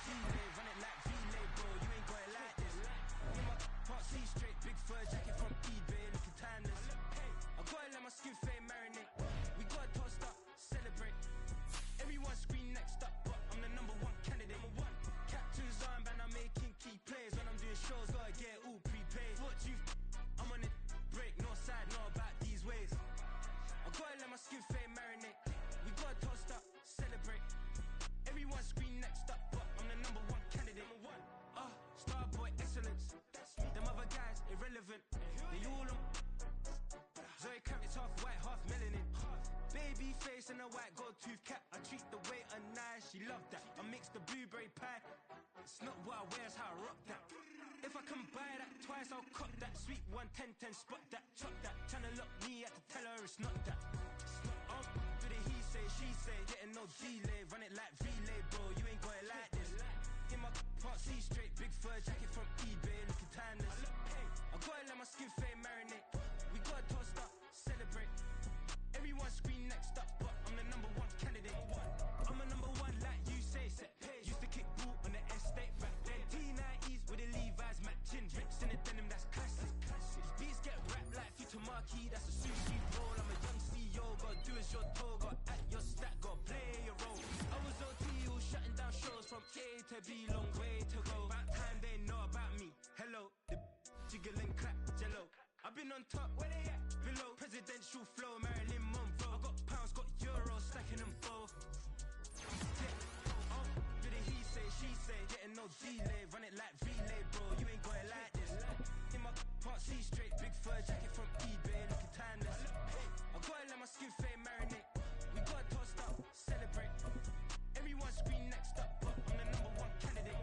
delay, run it like relay, bro. You ain't got it like this. In my part C straight, big fur jacket from eBay, looking timeless. I gotta let my skin fade marinate. We gotta toast up, celebrate. Everyone scream next up, but I'm the number one candidate. Captain's armband, I'm making key plays. When I'm doing shows, gotta get all prepaid. What you I'm on it, break, no side, no about these ways. I gotta let my skin fade marinate. We gotta toast up, celebrate. Everyone scream next up, but I'm the number one candidate. Starboy excellence. Them other guys irrelevant. They all on. Zoe Kravitz half white, half melanin. Baby face and a white gold tooth cap. I treat the waiter nice, she love that. I mix the blueberry pie. It's not what I wear, it's how I rock that. If I can buy that twice, I'll cop that. Sweet 110, spot that, chop that. Tryna lock me, I had to tell her it's not that. Do the he say, she say, getting no delay. Run it like relay, bro, you ain't got it like this. In my part C straight, big fur jacket from eBay, looking timeless. I gotta let my skin fade marinate. We gotta toast up, celebrate. Everyone scream next up, but I'm the number one candidate. I'm a number one like you say, set page. Used to kick boot on the estate back then. T90s with the Levi's matching. Rips in the denim, that's classic. These beats get wrapped like future marquee, that's a sushi roll. I'm a young CEO, gotta do as you're told. Gotta act your stat, gotta play your role. I was OT, all shutting down shows from A to B, long way to go. About time they know about me. Hello, the jiggle and clap, jello. I've been on top, where they at? Below, presidential flow, Marilyn Monroe. I got pounds, got euros, stacking them both. Do the he say, she say, getting no delay. Run it like relay, bro, you ain't got it like this. In my part C straight, big fur jacket from eBay, looking timeless. I gotta let my skin fade marinate. We gotta toast up, celebrate. Everyone scream next up, but I'm the number one candidate.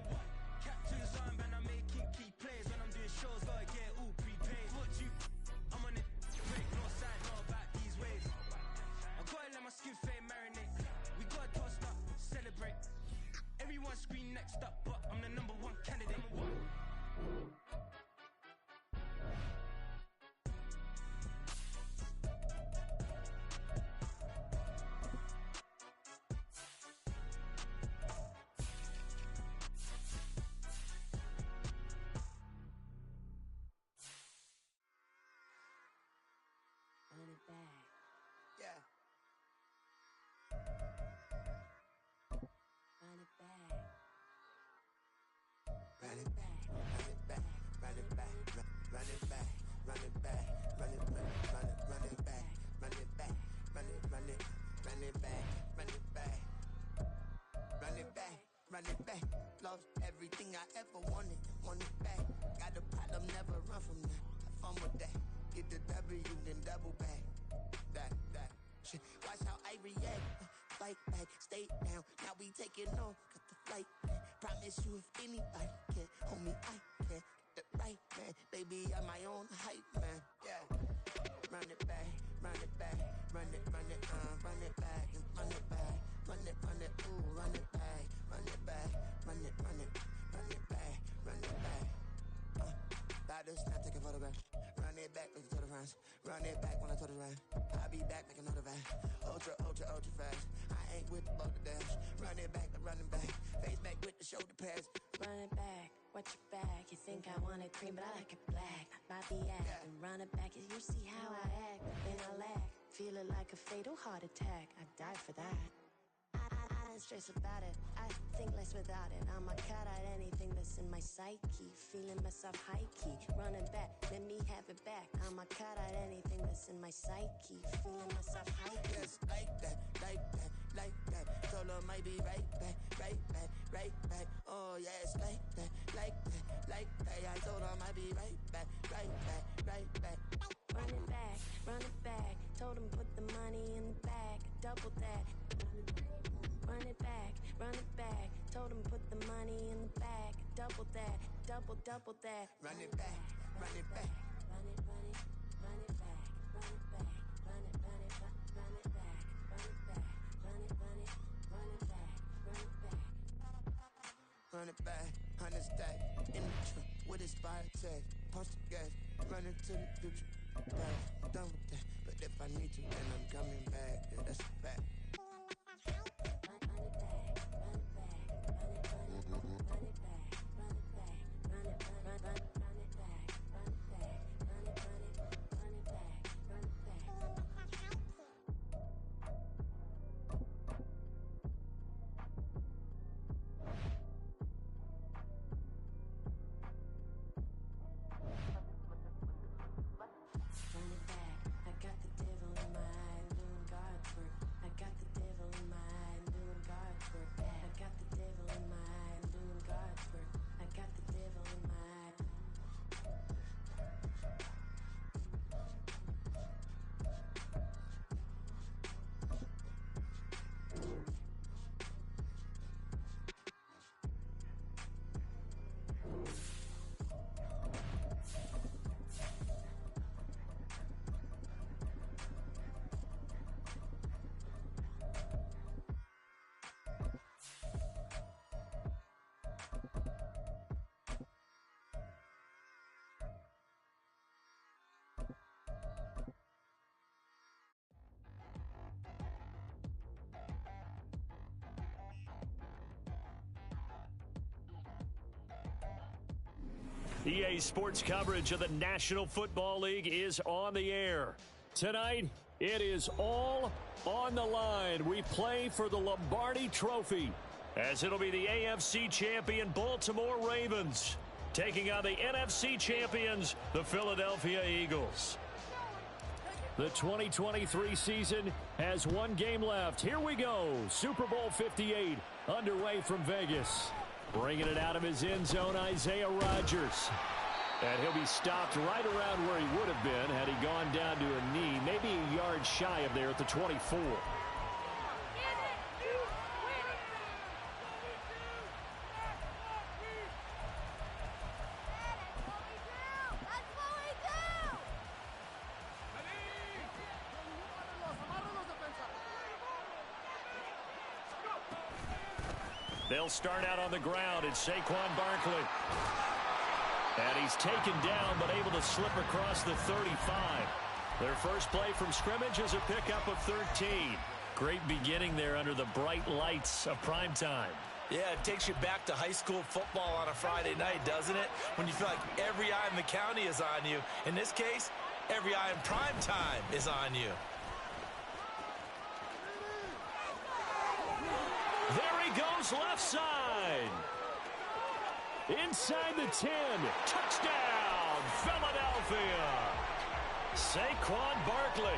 Captain's armband, I'm making key plays. When I'm doing shows, gotta get all prepaid. What you I'm on it, break, no side, no about these ways. I gotta let my skin fade marinate. We gotta toast up, celebrate. Everyone scream next up, but I'm the number one candidate. Run it back. Yeah. Run it back. Run it back, run it back, run it back, run it back, run it back, run it back, run it back, run it back, run it back, run it back, run it back, run it back. Lost everything I ever wanted, want it back. Got a problem, never run from that. Have fun with that. Get the W, then double back. That. Shit. Watch how I react. Fight back, stay down. Now we taking off, got the flight back. Promise you if anybody can, homie, I can. Get the right man, baby, I'm my own hype man. Yeah. Run it back, run it back, run it back, and run it back, run it, ooh, run it back, run it back, run it back, run it back. About to snap, take a photograph. Run it back, make it to the front. Run it back when I told it right. I'll be back, make another van. Ultra fast. I ain't with the boat to dash. Run it back, I'm running back. Face back with the shoulder pads. Run it back, watch your back. You think I want it cream, but I like it black. Bobby act and run it back. You see how I act, then I lack. Feel it like a fatal heart attack. I die for that. I don't stress about it, I think less without it. I'ma cut out anything that's in my psyche. Feeling myself high-key, running back, let me have it back. I'ma cut out anything that's in my psyche. Feeling myself high-key. Yes, like that. Told her might be right back. Oh yes, like that. I told her might be right back. Run it back, told him put the money in the bag, double that. Run it back, told him put the money in the bag, double that, double that. Run it back. Run it back, run it back, run it back, run it back, run it back, run it back, run it back. Run it back, 100 stack in the trunk with expired tag. Punch the gas, running to the future. Past, done with that, but if I need to, then I'm coming back. Yeah, that's a fact. Run it back, run it back, run it back. EA Sports coverage of the National Football League is on the air. Tonight, it is all on the line. We play for the Lombardi Trophy, as it'll be the AFC champion Baltimore Ravens taking on the NFC champions, the Philadelphia Eagles. The 2023 season has one game left. Here we go. Super Bowl 58 underway from Vegas. Bringing it out of his end zone, Isaiah Rodgers. And he'll be stopped right around where he would have been had he gone down to a knee, maybe a yard shy of there at the 24. They'll start out on the ground. It's Saquon Barkley. And he's taken down, but able to slip across the 35. Their first play from scrimmage is a pickup of 13. Great beginning there under the bright lights of primetime. Yeah, it takes you back to high school football on a Friday night, doesn't it? When you feel like every eye in the county is on you. In this case, every eye in primetime is on you. There he goes, left side. Inside the 10. Touchdown, Philadelphia. Saquon Barkley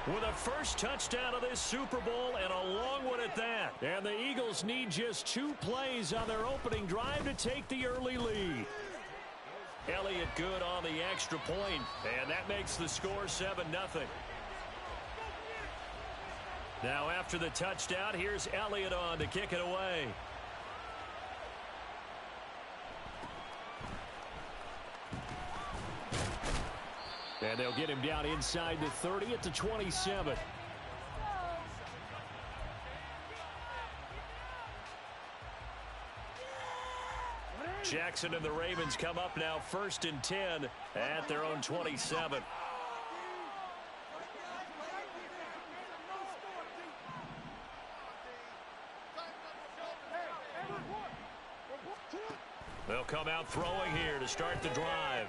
with a first touchdown of this Super Bowl, and a long one at that. And the Eagles need just 2 plays on their opening drive to take the early lead. Elliott good on the extra point, and that makes the score 7-0. Now after the touchdown, here's Elliott on to kick it away. And they'll get him down inside the 30 at the 27. Jackson and the Ravens come up now 1st and 10 at their own 27. They'll come out throwing here to start the drive.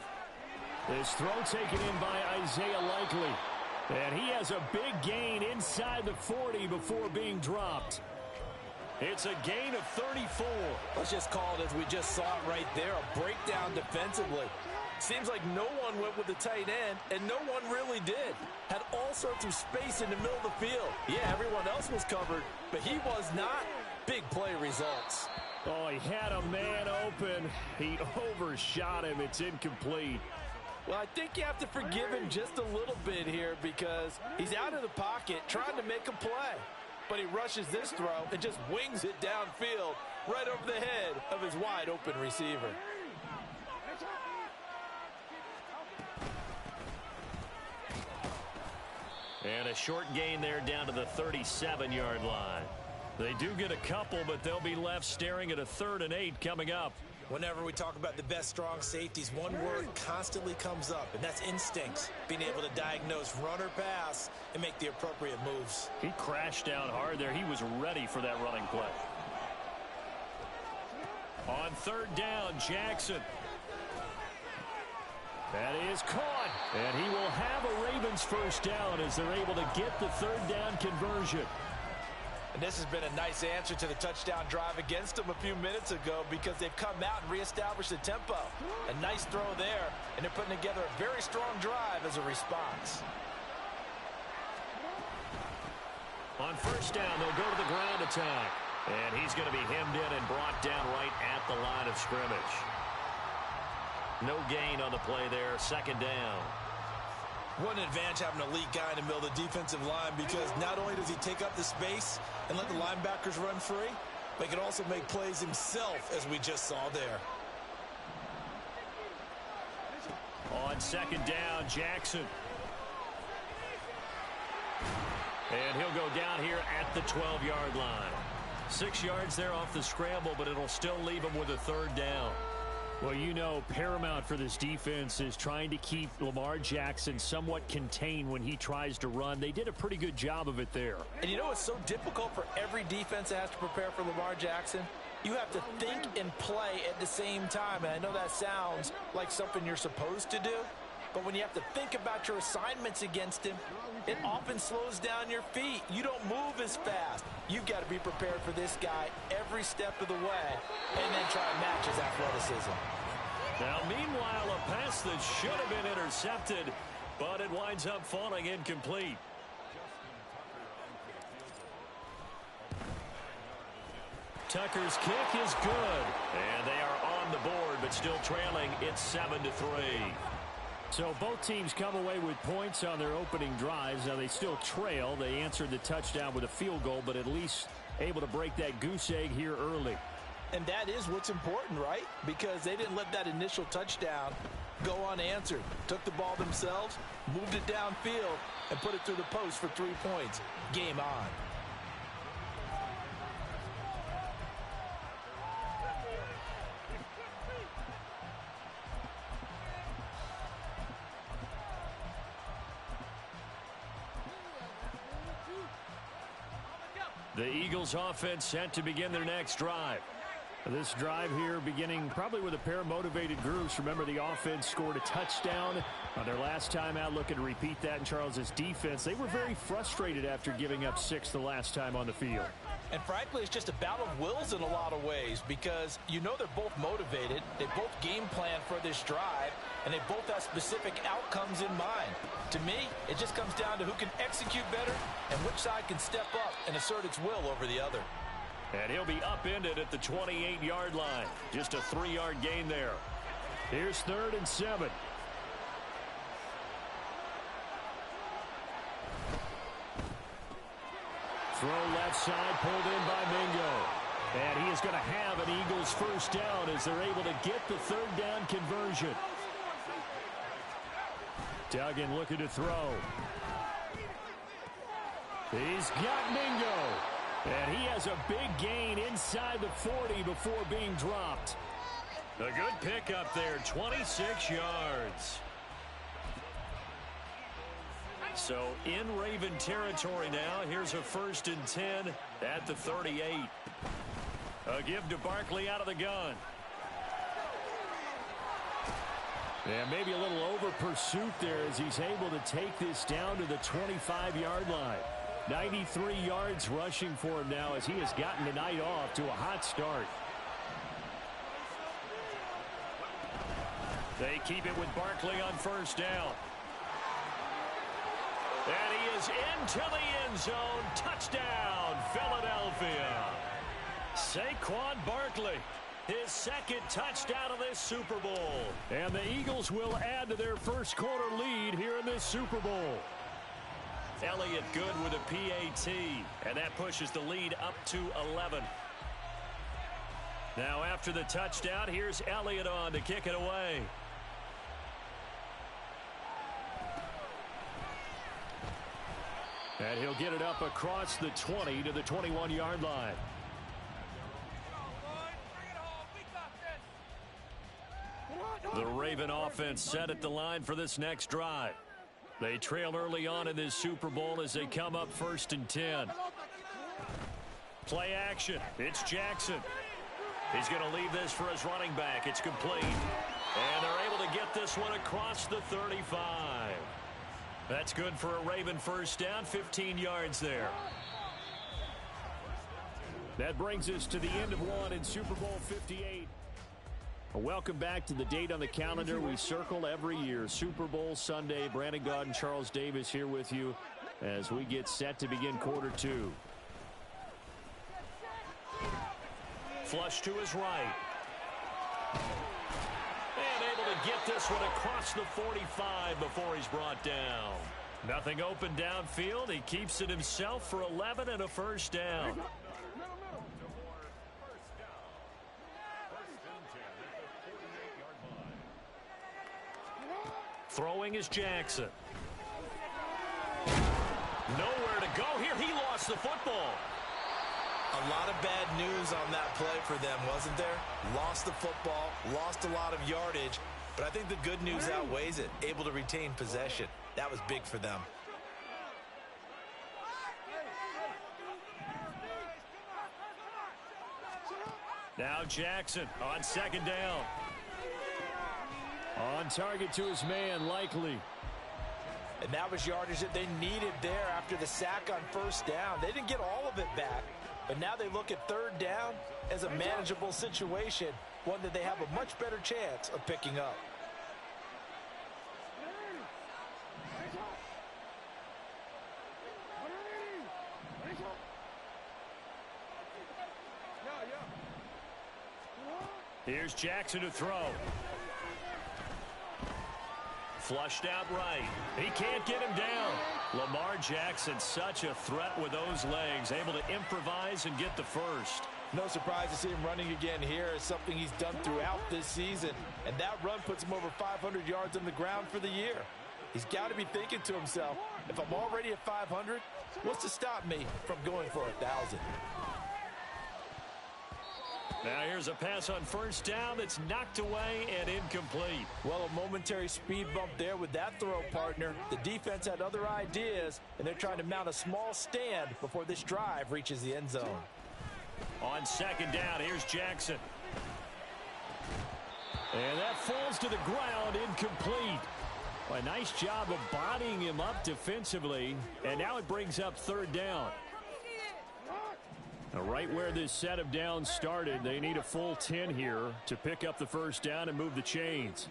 This throw taken in by Isaiah Likely. And he has a big gain inside the 40 before being dropped. It's a gain of 34. Let's just call it as we just saw it right there, a breakdown defensively. Seems like no one went with the tight end, and no one really did. Had all sorts of space in the middle of the field. Yeah, everyone else was covered, but he was not. Big play results. Oh, he had a man open. He overshot him. It's incomplete. Well, I think you have to forgive him just a little bit here because he's out of the pocket trying to make a play. But he rushes this throw and just wings it downfield right over the head of his wide open receiver. And a short gain there down to the 37-yard line. They do get a couple, but they'll be left staring at a 3rd and 8 coming up. Whenever we talk about the best strong safeties, one word constantly comes up, and that's instincts. Being able to diagnose run or pass and make the appropriate moves. He crashed down hard there. He was ready for that running play. On 3rd down, Jackson. That is caught. And he will have a Ravens first down as they're able to get the 3rd down conversion. And this has been a nice answer to the touchdown drive against them a few minutes ago because they've come out and reestablished the tempo. A nice throw there, and they're putting together a very strong drive as a response. On 1st down, they'll go to the ground attack. And he's going to be hemmed in and brought down right at the line of scrimmage. No gain on the play there, 2nd down. What an advantage having an elite guy in the middle of the defensive line because not only does he take up the space and let the linebackers run free, but he can also make plays himself, as we just saw there. On 2nd down, Jackson. And he'll go down here at the 12-yard line. 6 yards there off the scramble, but it'll still leave him with a 3rd down. Well, you know, paramount for this defense is trying to keep Lamar Jackson somewhat contained when he tries to run. They did a pretty good job of it there. And you know it's so difficult for every defense that has to prepare for Lamar Jackson? You have to think and play at the same time. And I know that sounds like something you're supposed to do, but when you have to think about your assignments against him, it often slows down your feet. You don't move as fast. You've got to be prepared for this guy every step of the way and then try to match his athleticism. Now, meanwhile, a pass that should have been intercepted, but it winds up falling incomplete. Tucker's kick is good, and they are on the board, but still trailing. It's 7-3. So both teams come away with points on their opening drives. Now they still trail. They answered the touchdown with a field goal, but at least able to break that goose egg here early. And that is what's important, right? Because they didn't let that initial touchdown go unanswered. Took the ball themselves, moved it downfield, and put it through the post for 3 points. Game on. The Eagles offense set to begin their next drive. This drive here beginning probably with a pair of motivated groups. Remember, the offense scored a touchdown on their last time out. Looking to repeat that in Charles's defense. They were very frustrated after giving up 6 the last time on the field. And frankly, it's just a battle of wills in a lot of ways because you know they're both motivated. They both game plan for this drive, and they both have specific outcomes in mind. To me, it just comes down to who can execute better and which side can step up and assert its will over the other. And he'll be upended at the 28-yard line. Just a 3-yard gain there. Here's 3rd and 7. Throw left side, pulled in by Mingo. And he is going to have an Eagles first down as they're able to get the 3rd down conversion. Duggan looking to throw. He's got Mingo. And he has a big gain inside the 40 before being dropped. A good pickup there, 26 yards. So in Raven territory now. Here's a 1st and 10 at the 38. A give to Barkley out of the gun. And maybe a little over pursuit there as he's able to take this down to the 25-yard line. 93 yards rushing for him now as he has gotten the night off to a hot start. They keep it with Barkley on 1st down. And he is into the end zone. Touchdown, Philadelphia. Saquon Barkley, his 2nd touchdown of this Super Bowl. And the Eagles will add to their first quarter lead here in this Super Bowl. Elliott good with a PAT, and that pushes the lead up to 11. Now after the touchdown, here's Elliott on to kick it away. And he'll get it up across the 20 to the 21-yard line. The Raven offense set at the line for this next drive. They trail early on in this Super Bowl as they come up 1st and 10. Play action. It's Jackson. He's going to leave this for his running back. It's complete. And they're able to get this one across the 35. That's good for a Raven first down, 15 yards there. That brings us to the end of one in Super Bowl 58. Welcome back to the date on the calendar we circle every year. Super Bowl Sunday. Brandon Gaudin, Charles Davis here with you as we get set to begin quarter 2. Flush to his right. And able to get this one across the 45 before he's brought down. Nothing open downfield. He keeps it himself for 11 and a first down. Throwing is Jackson. Nowhere to go here. He lost the football. A lot of bad news on that play for them, wasn't there? Lost the football, lost a lot of yardage, but I think the good news outweighs it. Able to retain possession. That was big for them. Now Jackson on second down. On target to his man, Likely. And that was yardage that they needed there after the sack on first down. They didn't get all of it back, but now they look at third down as a manageable situation, one that they have a much better chance of picking up. Here's Jackson to throw. Flushed out right. He can't get him down. Lamar Jackson, such a threat with those legs, able to improvise and get the first. No surprise to see him running again here. It's something he's done throughout this season. And that run puts him over 500 yards on the ground for the year. He's got to be thinking to himself, if I'm already at 500, what's to stop me from going for 1,000? Now here's a pass on first down that's knocked away and incomplete. Well, a momentary speed bump there with that throw, partner. The defense had other ideas, and they're trying to mount a small stand before this drive reaches the end zone. On second down, here's Jackson. And that falls to the ground, incomplete. Well, a nice job of bodying him up defensively, and now it brings up third down. Now, right where this set of downs started, they need a full 10 here to pick up the first down and move the chains.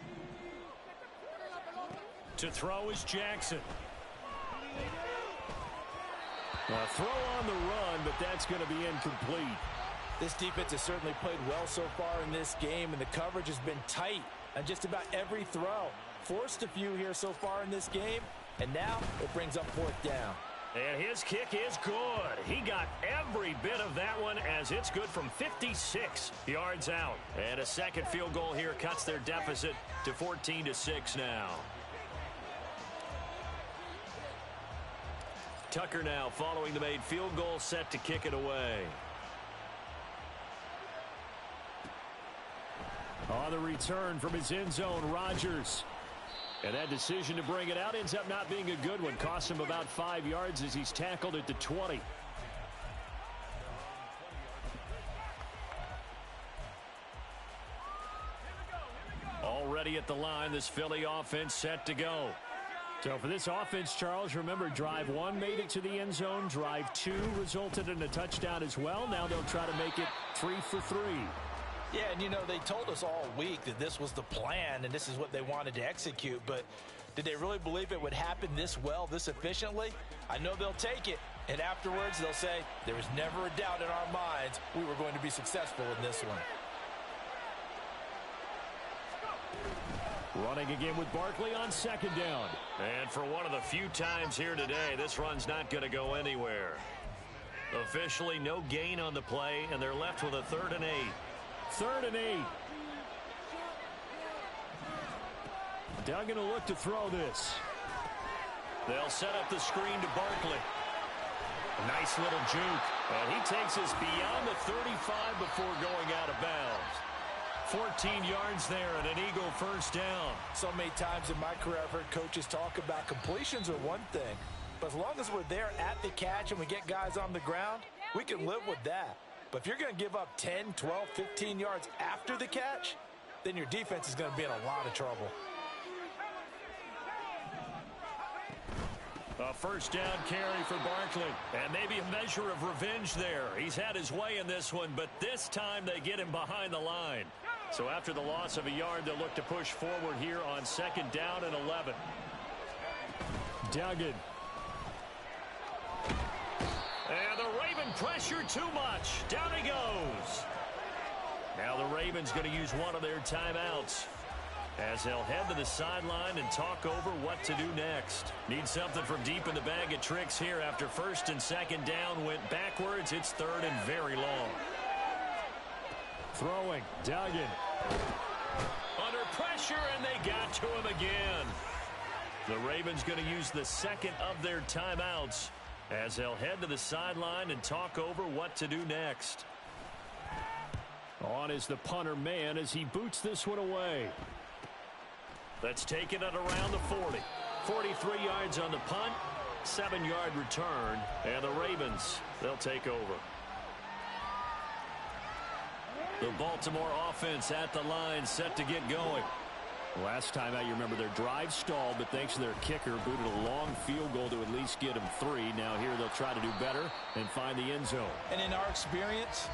To throw is Jackson. A throw on the run, but that's going to be incomplete. This defense has certainly played well so far in this game, and the coverage has been tight on just about every throw. Forced a few here so far in this game, and now it brings up fourth down. And his kick is good. He got every bit of that one as it's good from 56 yards out. And a second field goal here cuts their deficit to 14-6 now. Tucker now following the made field goal, set to kick it away. On the return from his end zone, Rodgers. And that decision to bring it out ends up not being a good one. Costs him about 5 yards as he's tackled at the 20. Already at the line, this Philly offense set to go. So for this offense, Charles, remember, drive 1 made it to the end zone. Drive 2 resulted in a touchdown as well. Now they'll try to make it 3 for 3. Yeah, and you know, they told us all week that this was the plan and this is what they wanted to execute, but did they really believe it would happen this well, this efficiently? I know they'll take it, and afterwards they'll say, there was never a doubt in our minds we were going to be successful in this one. Running again with Barkley on second down. And for one of the few times here today, this run's not going to go anywhere. Officially no gain on the play, and they're left with a 3rd and 8. 3rd and 8. Duggan will look to throw this. They'll set up the screen to Barkley. A nice little juke. And he takes us beyond the 35 before going out of bounds. 14 yards there and an Eagle first down. So many times in my career I've heard coaches talk about completions are one thing, but as long as we're there at the catch and we get guys on the ground, we can live with that. But if you're going to give up 10, 12, 15 yards after the catch, then your defense is going to be in a lot of trouble. A first down carry for Barkley. And maybe a measure of revenge there. He's had his way in this one, but this time they get him behind the line. So after the loss of a yard, they'll look to push forward here on second down and 11. Duggan. And the Raven pressure too much. Down he goes. Now the Ravens going to use one of their timeouts as they'll head to the sideline and talk over what to do next. Need something from deep in the bag of tricks here after first and second down went backwards. It's 3rd and very long. Throwing, Duggan. Under pressure, and they got to him again. The Ravens going to use the second of their timeouts as they'll head to the sideline and talk over what to do next. On is the punter man as he boots this one away. That's taken it around the 40. 43 yards on the punt, 7-yard return, and the Ravens, they'll take over. The Baltimore offense at the line, set to get going. Last time out, you remember their drive stalled, but thanks to their kicker, booted a long field goal to at least get them 3. Now here they'll try to do better and find the end zone. And in our experience,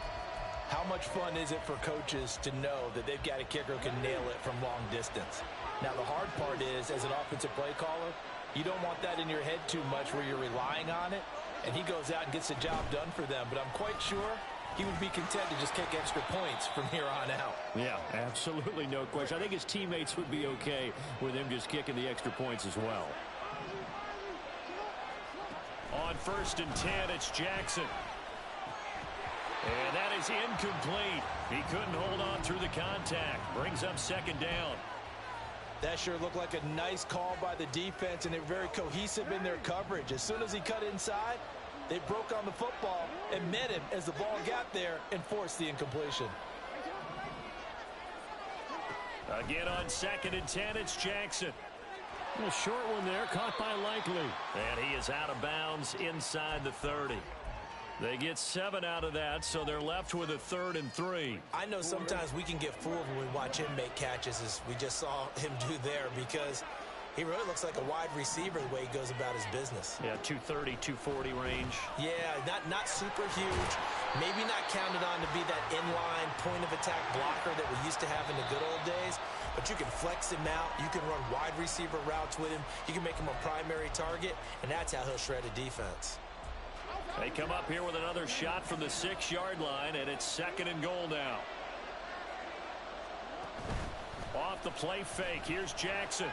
how much fun is it for coaches to know that they've got a kicker who can nail it from long distance? Now, the hard part is, as an offensive play caller, you don't want that in your head too much where you're relying on it, and he goes out and gets the job done for them. But I'm quite sure he would be content to just kick extra points from here on out. Yeah, absolutely no question. I think his teammates would be okay with him just kicking the extra points as well. On 1st and 10, it's Jackson. And that is incomplete. He couldn't hold on through the contact. Brings up 2nd down. That sure looked like a nice call by the defense, and they're very cohesive in their coverage. As soon as he cut inside, they broke on the football and met him as the ball got there and forced the incompletion. Again on 2nd and 10, it's Jackson. A short one there, caught by Likely. And he is out of bounds inside the 30. They get 7 out of that, so they're left with a 3rd and 3. I know sometimes we can get fooled when we watch him make catches, as we just saw him do there, because he really looks like a wide receiver the way he goes about his business. Yeah, 230, 240 range. Yeah, not super huge. Maybe not counted on to be that inline point-of-attack blocker that we used to have in the good old days, but you can flex him out. You can run wide receiver routes with him. You can make him a primary target, and that's how he'll shred a defense. They come up here with another shot from the 6-yard line, and it's 2nd and goal now. Off the play fake, here's Jackson.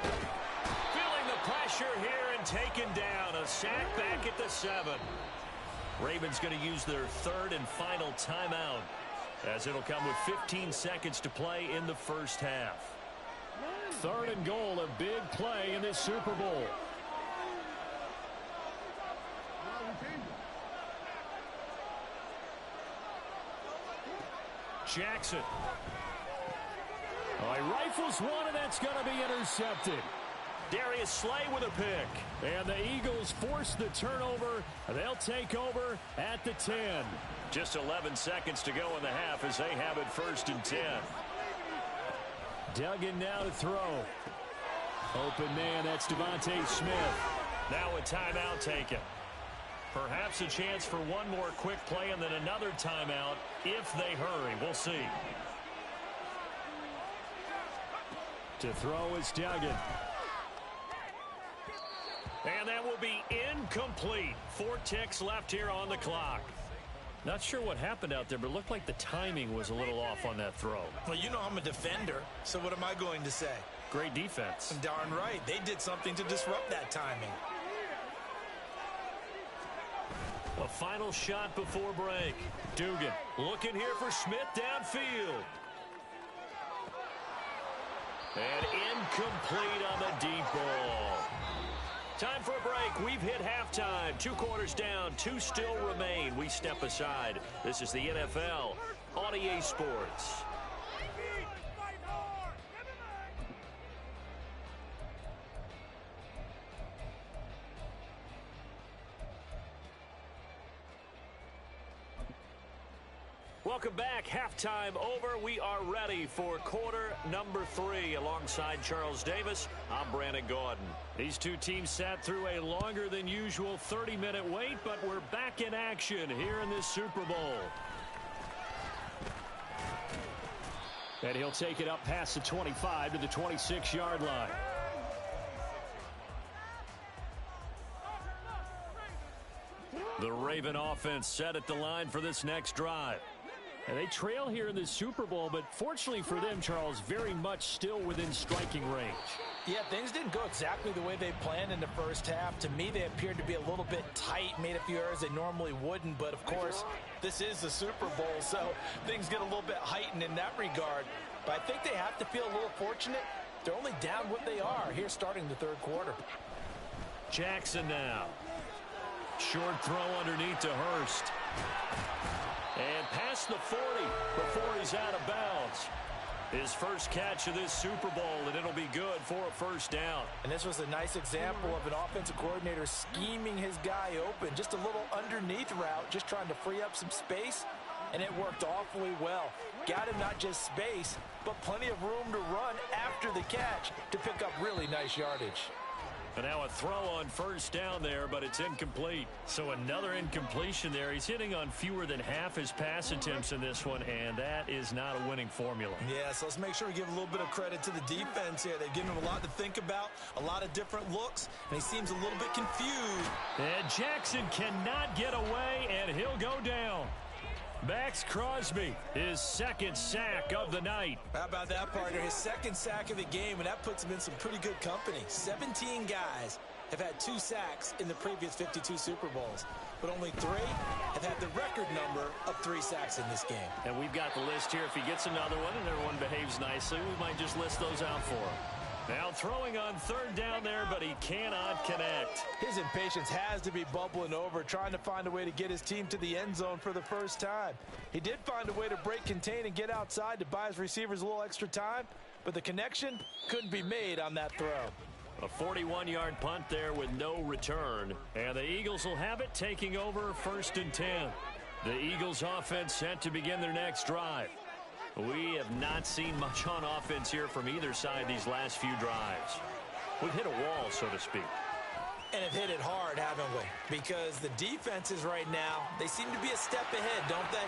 Feeling the pressure here and taken down. A sack back at the 7. Ravens going to use their 3rd and final timeout, as it'll come with 15 seconds to play in the first half. 3rd and goal, a big play in this Super Bowl. Jackson. Oh, he rifles one, and that's going to be intercepted. Darius Slay with a pick. And the Eagles force the turnover. They'll take over at the 10. Just 11 seconds to go in the half as they have it 1st and 10. Duggan now to throw. Open man, that's Devontae Smith. Now a timeout taken. Perhaps a chance for one more quick play and then another timeout if they hurry. We'll see. To throw is Duggan. And that will be incomplete. 4 ticks left here on the clock. Not sure what happened out there, but it looked like the timing was a little off on that throw. Well, you know I'm a defender, so what am I going to say? Great defense. Darn right. They did something to disrupt that timing. A final shot before break. Dugan looking here for Smith downfield. And incomplete on the deep ball. Time for a break. We've hit halftime. 2 quarters down. 2 still remain. We step aside. This is the NFL on EA Sports. Welcome back. Halftime over. We are ready for quarter number 3. Alongside Charles Davis, I'm Brandon Gaudin. These two teams sat through a longer than usual 30-minute wait, but we're back in action here in this Super Bowl. And he'll take it up past the 25 to the 26-yard line. The Raven offense set at the line for this next drive. And they trail here in the Super Bowl, but fortunately for them, Charles, very much still within striking range. Yeah, things didn't go exactly the way they planned in the first half. To me, they appeared to be a little bit tight, made a few errors they normally wouldn't. But, of course, this is the Super Bowl, so things get a little bit heightened in that regard. But I think they have to feel a little fortunate. They're only down what they are here starting the third quarter. Jackson now. Short throw underneath to Hurst. And past the 40 before he's out of bounds. His first catch of this Super Bowl, and it'll be good for a first down. And this was a nice example of an offensive coordinator scheming his guy open. Just a little underneath route, just trying to free up some space and it worked awfully well. Got him not just space, but plenty of room to run after the catch to pick up really nice yardage. And now a throw on first down there, but it's incomplete. So another incompletion there. He's hitting on fewer than half his pass attempts in this one, and that is not a winning formula. Yeah, so let's make sure we give a little bit of credit to the defense here. They've given him a lot to think about, a lot of different looks, and he seems a little bit confused. And Jackson cannot get away, and he'll go down. Max Crosby, his second sack of the night. How about that, partner? His second sack of the game, and that puts him in some pretty good company. 17 guys have had 2 sacks in the previous 52 Super Bowls, but only 3 have had the record number of 3 sacks in this game. And we've got the list here. If he gets another one and everyone behaves nicely, we might just list those out for him. Now throwing on third down there, but he cannot connect. His impatience has to be bubbling over, trying to find a way to get his team to the end zone for the first time. He did find a way to break contain and get outside to buy his receivers a little extra time, but the connection couldn't be made on that throw. A 41-yard punt there with no return. And the Eagles will have it, taking over 1st and 10. The Eagles offense set to begin their next drive. We have not seen much on offense here from either side these last few drives. We've hit a wall, so to speak. And have hit it hard, haven't we? Because the defenses right now, they seem to be a step ahead, don't they?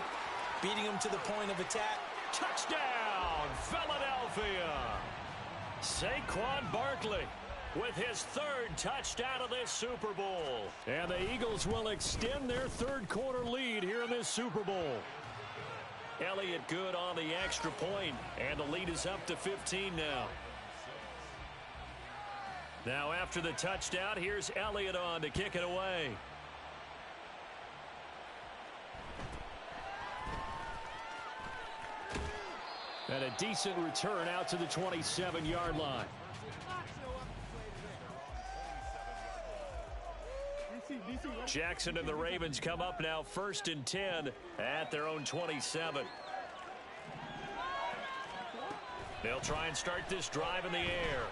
Beating them to the point of attack. Touchdown, Philadelphia! Saquon Barkley with his 3rd touchdown of this Super Bowl. And the Eagles will extend their 3rd quarter lead here in this Super Bowl. Elliott good on the extra point, and the lead is up to 15 now. Now after the touchdown, here's Elliott on to kick it away. And a decent return out to the 27-yard line. Jackson and the Ravens come up now 1st and 10 at their own 27. They'll try and start this drive in the air.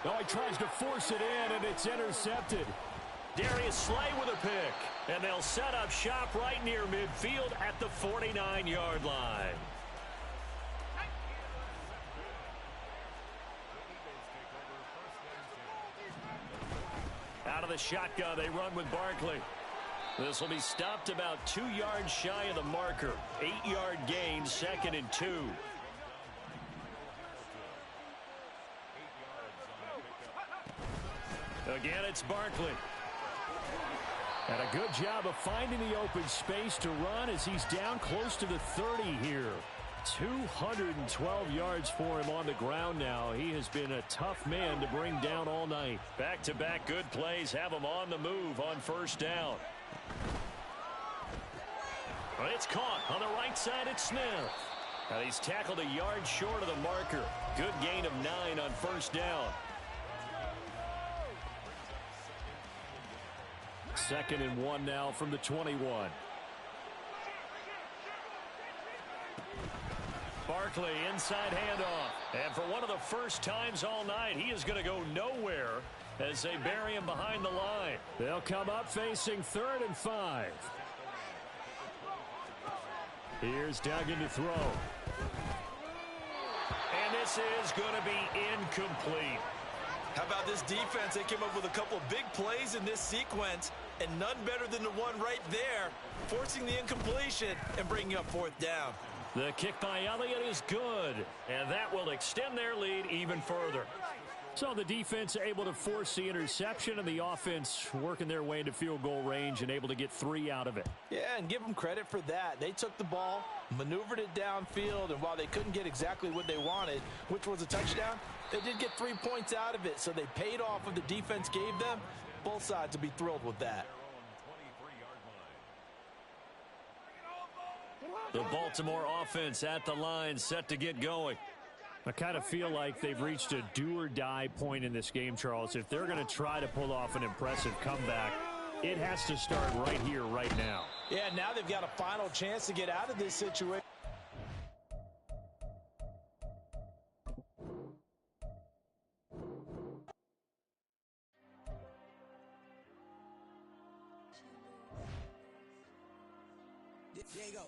Oh, he tries to force it in, and it's intercepted. Darius Slay with a pick, and they'll set up shop right near midfield at the 49-yard line. Out of the shotgun, they run with Barkley. This will be stopped about 2 yards shy of the marker. 8-yard gain, 2nd and 2. Again, it's Barkley. And a good job of finding the open space to run as he's down close to the 30 here. 212 yards for him on the ground now. He has been a tough man to bring down all night. Back-to-back good plays have him on the move on 1st down. Well, it's caught on the right side at Smith. And he's tackled a yard short of the marker. Good gain of 9 on 1st down. 2nd and 1 now from the 21. Barkley inside handoff. And for one of the first times all night, he is going to go nowhere as they bury him behind the line. They'll come up facing 3rd and 5. Here's Duggan to throw. And this is going to be incomplete. How about this defense? They came up with a couple of big plays in this sequence, and none better than the one right there, forcing the incompletion and bringing up 4th down. The kick by Elliott is good, and that will extend their lead even further. So the defense able to force the interception, and the offense working their way into field goal range and able to get 3 out of it. Yeah, and give them credit for that. They took the ball, maneuvered it downfield, and while they couldn't get exactly what they wanted, which was a touchdown, they did get 3 points out of it, so they paid off what the defense gave them. Both sides will be thrilled with that. The Baltimore offense at the line, set to get going. I kind of feel like they've reached a do-or-die point in this game, Charles. If they're going to try to pull off an impressive comeback, it has to start right here, right now. Yeah, now they've got a final chance to get out of this situation. Diego.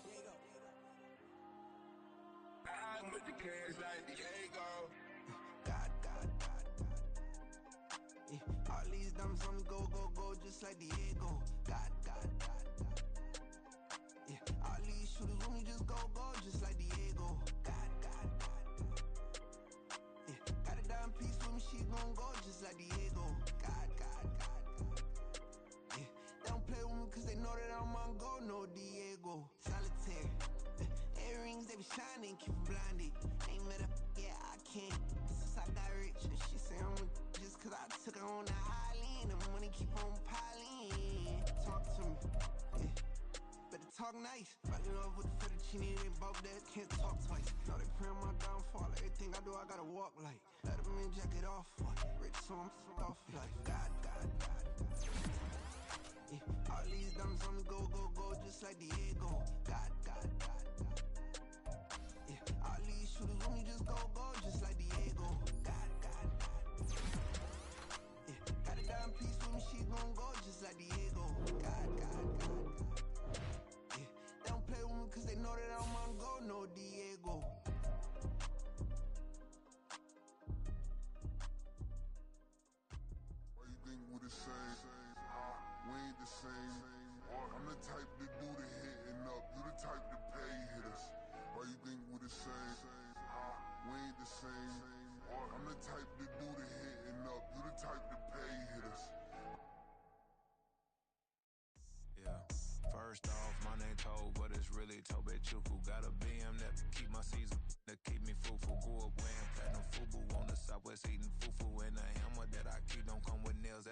I'm with the cash like Diego. God. Yeah. All these diamonds on the go, just like Diego. God. Yeah. All these shooters on me just go, just like Diego. God. Yeah. Got a dime piece with me, she gon' go just like Diego. God. Yeah. They don't play with me cause they know that I'm on go, no Diego. Solitaire. Earrings, they be shining, keep them blinded. Ain't met up, yeah, I can't. Since I got rich, and she say I'm just cause I took her on the island. The money keep on piling. Talk to me, yeah. Better talk nice. Fall in love with the fettuccine, they both that can't talk twice. Know they pray on my downfall. Everything I do, I gotta walk like. Let them in, jacket off. Rich, so I'm off like. God. Yeah. All these diamonds on the go, just like Diego. God. Yeah. All these shooters on me just go, just like Diego. God. Yeah. Got a dime piece with me, she gon' go just like Diego. God. Yeah. They don't play with me cause they know that I'm on go, no Diego. Why you think we the same? We ain't the same. I'm the type to do the hitting up. You the type to pay hitters. Why you think we the same? We ain't the same. I'm the type to do the hitting up. You the type to pay hitters. Yeah. First off, my name Toe, but it's really Tobe Chuku. Got a BM that keep my season, that keep me fufu. Grew up wearing platinum fubu on the Southwest eating fufu. And the hammer that I keep don't come with nails.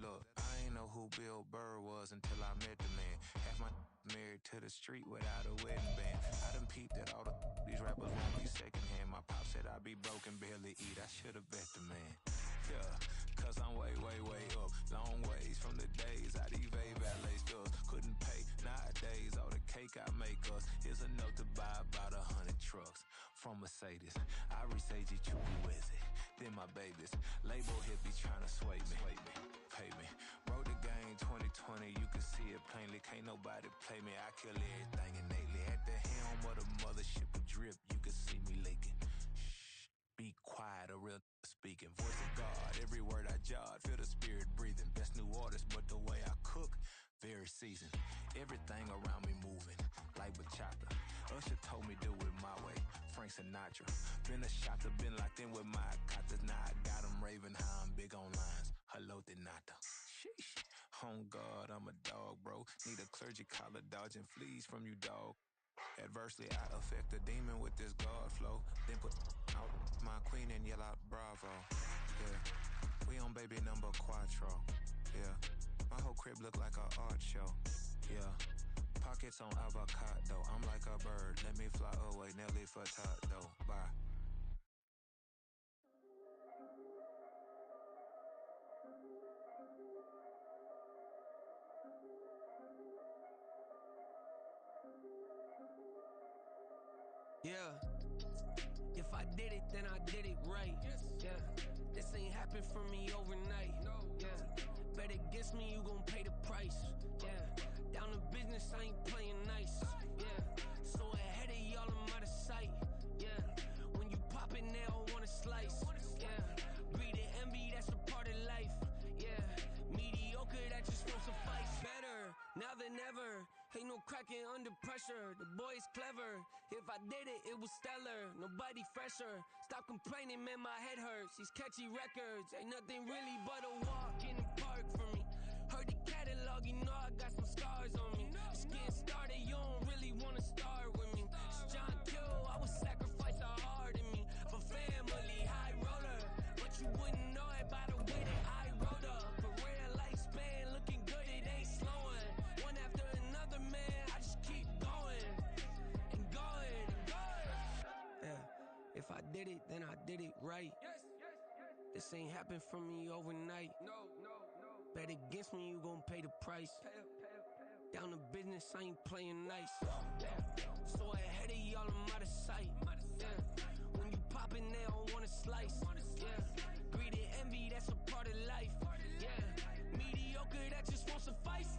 Look, I ain't know who Bill Burr was until I met the man. Half my married to the street without a wedding band. I done peeped that all these rappers won't be secondhand. My pop said I'd be broken, barely eat. I should've bet the man. Yeah, cause I'm way up. Long ways from the days I evade valet stores. Couldn't pay nowadays. All the cake I make us is enough to buy about 100 trucks from Mercedes. I say Chukwueze, then my babies. Label hit be trying to sway me. Pay me. Wrote the game 2020, you can see it plainly. Can't nobody play me. I kill everything innately. At the helm of the mothership with drip, you can see me leaking. Shh, be quiet, a real speaking. Voice of God, every word I jot, feel the spirit breathing. Best new artist, but the way I cook, very seasoned. Everything around me moving, like bachata. Usher told me do it my way. Frank Sinatra. Been a shotter, been locked in with my cotters. Now I got them raving how I'm big on lines. Hello, Denata. Sheesh. On God, I'm a dog, bro. Need a clergy collar, dodging fleas from you, dog. Adversely, I affect the demon with this God flow. Then put out my queen and yell out bravo. Yeah, we on baby number quattro. Yeah, my whole crib look like an art show. Yeah, pockets on avocado. I'm like a bird, let me fly away. Nelly Furtado, bye. Yeah. If I did it, then I did it right. Yeah. This ain't happened for me overnight. Yeah. Bet against me, you gon' pay the price. Yeah. Down to business, I ain't playing nice. Yeah. So ahead of y'all, I'm out of sight. Yeah. When you pop it, they all wanna slice. Yeah. Greed and envy, that's a part of life. Yeah. Mediocre, that just won't suffice. Better now than ever. Ain't no cracking under pressure. The boy's clever. If I did it, it was stellar. Nobody fresher. Stop complaining, man, my head hurts. These catchy records ain't nothing really but a walk in the park for me. Heard the catalog, you know I got some scars on me. Just getting started, you don't really wanna start with me. It's John Kill, I would sacrifice a heart in me. For family, high roller. But you wouldn't know it by the way that I wrote up. Career lifespan looking good, it ain't slowing. One after another, man, I just keep going. And going, and going. Yeah, if I did it, then I did it right. This ain't happened for me overnight. No. Bet against me, you gon' pay the price. Down to business, I ain't playing nice. Yeah. So ahead of y'all, I'm out of sight. Yeah. When you poppin', they don't wanna slice. Yeah. Greed and envy, that's a part of life. Yeah. Mediocre, that just won't suffice.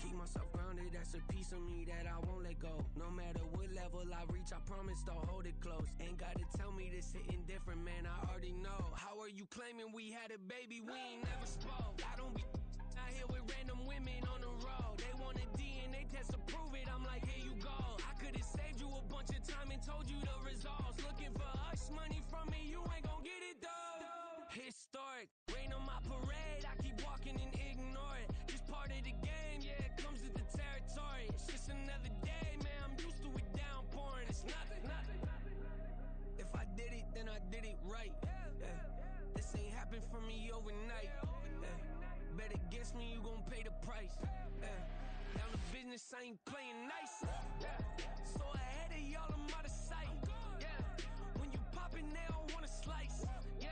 Keep myself grounded, that's a piece to me that I won't let go. No matter what level I reach, I promise to hold it close. Ain't gotta tell me this hitting different, man, I already know. How are you claiming we had a baby? We ain't never spoke. I don't be out here with random women on the road. They want a DNA test to prove it. I'm like, here you go. I could've saved you a bunch of time and told you the results. Looking for hush money from me, you ain't gon' get it though. Historic, rain on my parade. I keep walking and ignore it. Just part of the game, yeah, it comes with the territory. It's just another day, man, I'm used to it downpouring. It's nothing. If I did it, then I did it right. Yeah. This ain't happened for me overnight. Yeah. Bet against me, you gon' pay the price. Yeah. Down to business, I ain't playing nice. Yeah. So ahead of y'all, I'm out of sight. Yeah. When you poppin', they don't wanna slice. Yeah.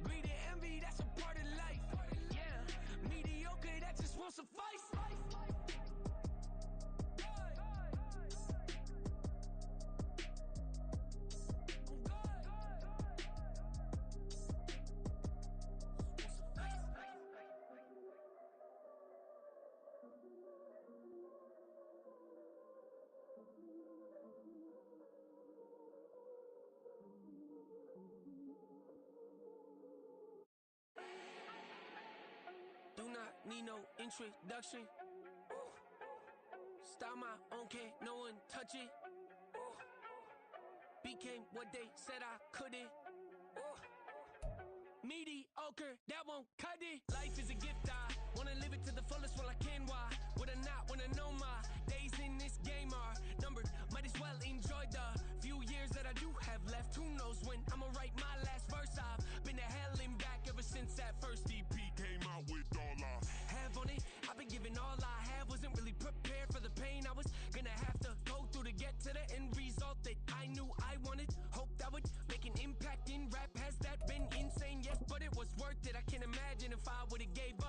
Greed and envy, that's a part of life. Yeah. Mediocre, that just won't suffice. Do not need no introduction. Ooh. Start my own cake, no one touch it. Ooh. Became what they said I couldn't. Ooh. Mediocre, that won't cut it. Life is a gift, I wanna live it to the fullest while I can. Why would I not wanna know my days in this game are numbered? Might as well enjoy the few years that I do have left. Who knows when I'ma write my last verse? I've been to hell and back ever since that first EP came out with all I have on it. I've been giving all I have, wasn't really prepared for the pain I was gonna have to go through to get to the end result that I knew I wanted. Hoped I would make an impact in rap. Has that been insane? Yes, but it was worth it. I can't imagine if I would've gave